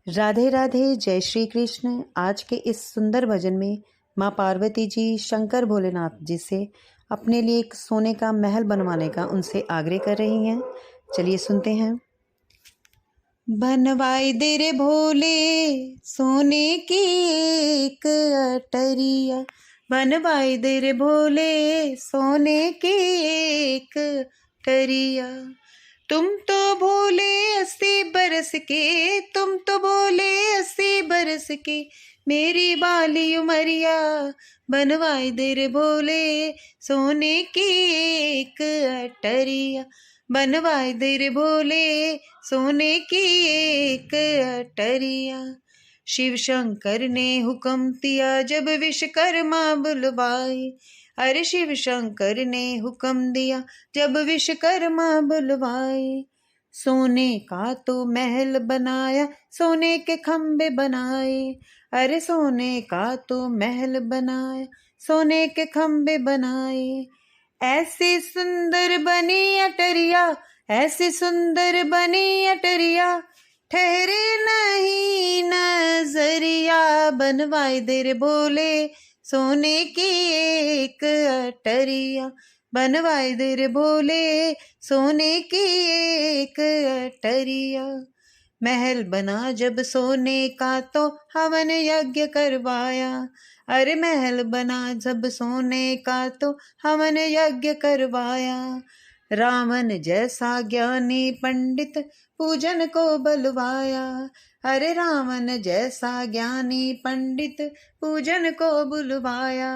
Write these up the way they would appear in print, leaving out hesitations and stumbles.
राधे राधे, जय श्री कृष्ण। आज के इस सुंदर भजन में माँ पार्वती जी शंकर भोलेनाथ जी से अपने लिए एक सोने का महल बनवाने का उनसे आग्रह कर रही हैं। चलिए सुनते हैं। बनवाई दे रे भोले सोने की एक अटरिया, बनवाई दे रे भोले सोने की एक अटरिया। तुम तो भोले 80 बरस के, तुम तो भोले 80 बरस के, मेरी बाली उमरिया बनवाई दे रे भोले सोने की एक अटरिया, बनवाई दे रे भोले सोने की एक अटरिया। शिव शंकर ने हुक्म दिया जब विश्वकर्मा बुलवाए, अरे शिव शंकर ने हुक्म दिया जब विश्वकर्मा बुलवाए। सोने का तो महल बनाया, सोने के खंबे बनाए, अरे सोने का तो महल बनाया, सोने के खंबे बनाए। ऐसी सुंदर बनी अटरिया, ऐसी सुंदर बनी अटरिया, ठहरे नहीं नजरिया, बनवाई दे रे भोले सोने की एक अटरिया, बनवाई दे रे भोले सोने की एक अटरिया। महल बना जब सोने का तो हवन यज्ञ करवाया, अरे महल बना जब सोने का तो हवन यज्ञ करवाया। रावण जैसा ज्ञानी पंडित पूजन को बलवाया, अरे रावण जैसा ज्ञानी पंडित पूजन को बुलवाया।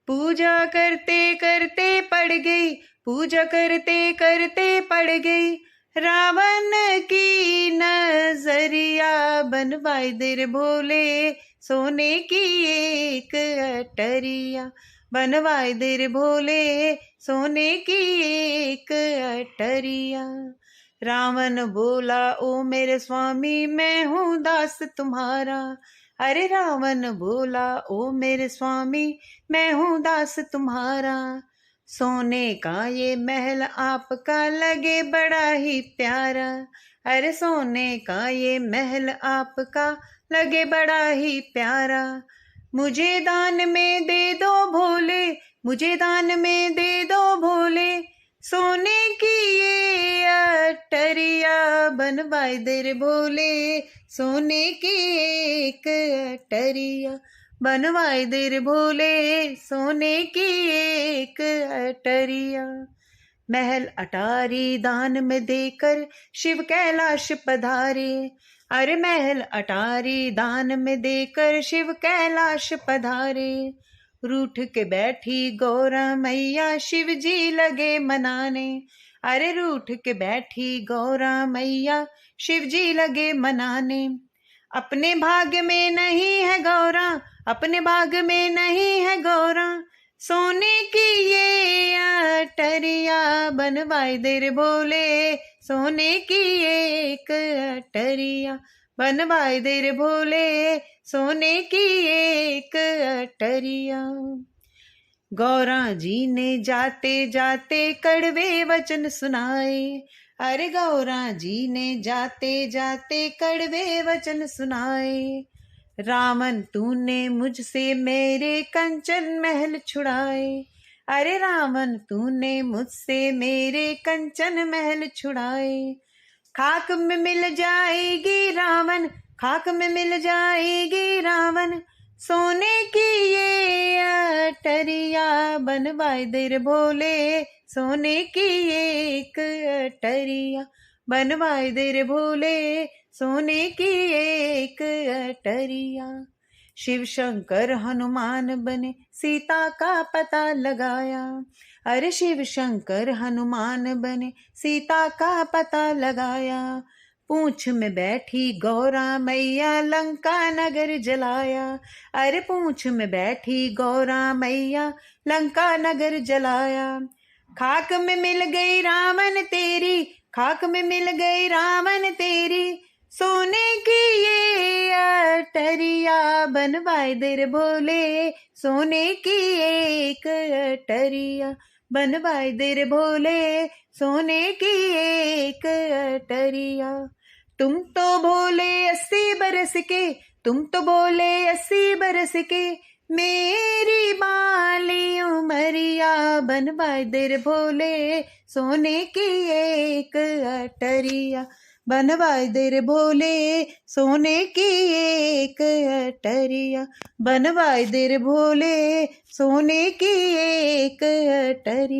पूजा करते करते पड़ गई, पूजा करते करते पड़ गई रावण की नजरिया, बनवाई दे रे भोले सोने की एक अटरिया, बनवाई दे रे भोले सोने की एक अटरिया। रावण बोला ओ मेरे स्वामी मैं हूँ दास तुम्हारा, अरे रावण बोला ओ मेरे स्वामी मैं हूँ दास तुम्हारा। सोने का ये महल आपका लगे बड़ा ही प्यारा, अरे सोने का ये महल आपका लगे बड़ा ही प्यारा। मुझे दान में दे दो भोले, मुझे दान में दे दो भोले सोने की ये अटरिया, बनवाई दे रे भोले सोने की एक अटरिया, बनवाई दे रे भोले सोने की एक अटरिया। महल अटारी दान में देकर शिव कैलाश पधारे, अरे महल अटारी दान में देकर शिव कैलाश पधारे। रूठ के बैठी गौरा मैया शिव जी लगे मनाने, अरे रूठ के बैठी गौरा मैया शिव जी लगे मनाने। अपने भाग्य में नहीं है गौरा, अपने भाग्य में नहीं है गौरा सोने की ये अटरिया, बनवाई दे रे भोले सोने की एक अटरिया, बनवाई दे रे भोले सोने की एक अटरिया। गौरा जी ने जाते जाते कड़वे वचन सुनाए, अरे गौरा जी ने जाते जाते कड़वे वचन सुनाए। रावण तूने मुझसे मेरे कंचन महल छुड़ाए, अरे रावण तूने मुझसे मेरे कंचन महल छुड़ाए। खाक में मिल जाएगी रावण, खाक में मिल जाएगी रावण सोने की ये अटरिया, बनवाई दे रे भोले सोने की एक अटरिया, बनवाई दे रे भोले सोने की एक अटरिया। शिव शंकर हनुमान बने सीता का पता लगाया, अरे शिव शंकर हनुमान बने सीता का पता लगाया। पूंछ में बैठी गौरा मैया लंका नगर जलाया, अरे पूंछ में बैठी गौरा मैया लंका नगर जलाया। खाक में मिल गई रावण तेरी, खाक में मिल गई रावण तेरी सोने की ये अटरिया, बनवाई दे रे भोले सोने की एक अटरिया, बनवाई दे रे भोले सोने की एक अटरिया। तुम तो भोले 80 बरस के, तुम तो बोले 80 बरस के। मेरी बाली उमरिया बनवाए दे रे भोले, सोने की एक अटरिया। बनवाए दे रे भोले, सोने की एक अटरिया। बनवाए दे रे भोले, सोने की एक अटरिया।